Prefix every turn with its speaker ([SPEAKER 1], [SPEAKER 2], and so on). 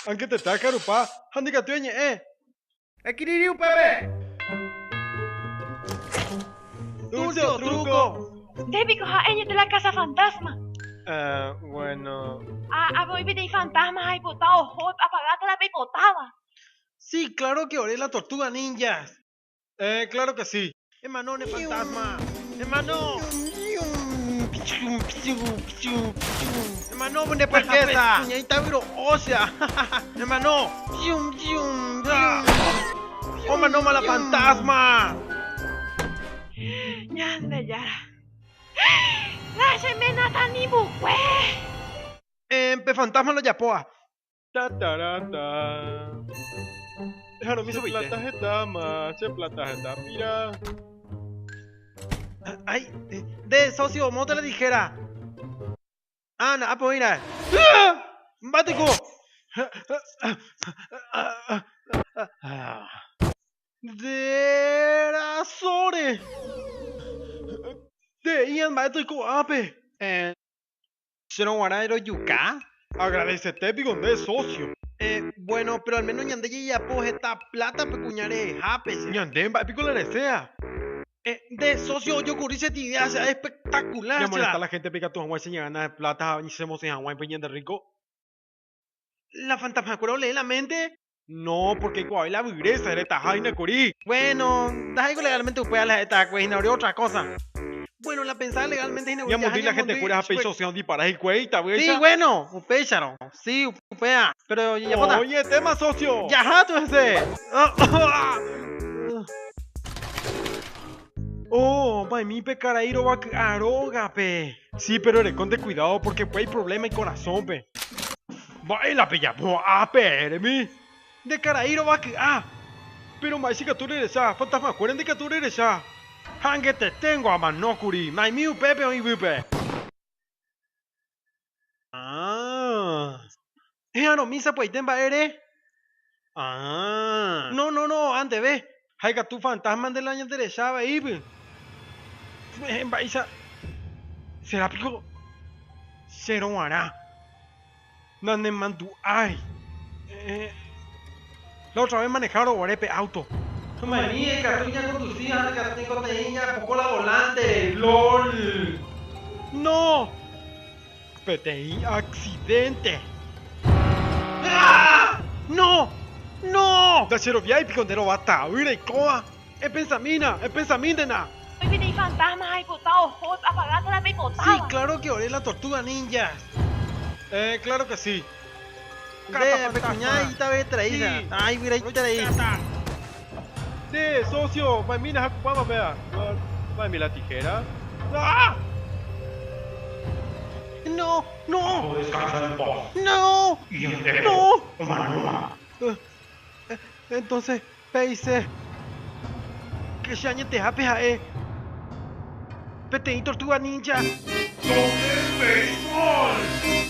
[SPEAKER 1] Aunque te está carupa, handika tueñe,
[SPEAKER 2] Equilibrio, Pepe.
[SPEAKER 1] Dulce o truco.
[SPEAKER 3] Débico, ella de la casa fantasma.
[SPEAKER 1] Bueno.
[SPEAKER 3] Voy a fantasmas ahí botado, hot, apagate la pipotada.
[SPEAKER 1] Sí, claro que oré la tortuga ninjas. Claro que sí. Emanone fantasma. Emano. Emano, pone pesquesa. Puñadita viro ósea. Emano. Oh, mano, mala fantasma.
[SPEAKER 3] Ñande yara. La semana tan ni bufé.
[SPEAKER 1] Pe fantasma lo yapoa. Tatarata. Déjalo, mi plata jetama, che plata jetama, mira. Ay, de socio, monta la tijera. Ana, pues mira. ¡Bático! De razore. De Ian Bático, ape. ¿Será un yuca? Agradecete, pigón de socio. Bueno, pero al menos ñande ya pues esta plata pecuñare jape. Ñande, va pico la desea. De socio, yo currí esta idea, sea espectacular. Ya molesta la gente pica tu Hawái sin ganas de plata, y se en Hawái peñen de rico. ¿La fantasma cuero lee la mente? No, porque igual la vibreza de esta jaina curí. Bueno, das legalmente puede la esta cuesta otra cosa. Bueno, la pensada legalmente
[SPEAKER 2] Y a morir la gente cura a pecho se han disparado y cuesta, güey.
[SPEAKER 1] Sí, bueno, upécharo. Sí, upea. Pero ya bota.
[SPEAKER 2] Oye, tema socio.
[SPEAKER 1] Ya, tú ese. Oh, pa' mi pecarairo va a aroga, pe. Sí, pero le conte cuidado porque pues hay problema en corazón, pe. Baila, pe, ya, mi. De carairo va a. Pero más si que tú eres esa, fantasma, acuerdan de que tú eres esa. Hangue te tengo a manokuri, mai miu pepe o ibupe. Ah. No misa pues temba ere. Ah. No, antes ve. Haiga tu fantasma del año derecha va ibu. Baisa. Será pico. Cero hará. Nande mandu ay. La otra vez manejaron Orepe auto. Maní, cartuña conducida, cartuña conteña, poco la volante, LOL. No. PTI accidente. ¡Ah! No. Da cero via y picondero bata, uira y coa. Es pensamina.
[SPEAKER 3] Voy a fantasmas ahí botado, hot, apagate la pipotada.
[SPEAKER 1] Sí, claro que oré la tortuga ninja. Claro que sí.
[SPEAKER 2] Cata,
[SPEAKER 1] Pecuñadita ve traída.
[SPEAKER 2] Sí.
[SPEAKER 1] Ay, mira, ahí traída.
[SPEAKER 2] Sí, socio, vai mina hakupama vea. Vai mi la tijera. ¡Ah!
[SPEAKER 1] No.
[SPEAKER 4] Descansa en paz
[SPEAKER 1] No.
[SPEAKER 4] y entero.
[SPEAKER 1] No.
[SPEAKER 4] Humanuma.
[SPEAKER 1] Entonces, peise. Que se añete hape PTI tortuga ninja.
[SPEAKER 4] ¡Toque béisbol!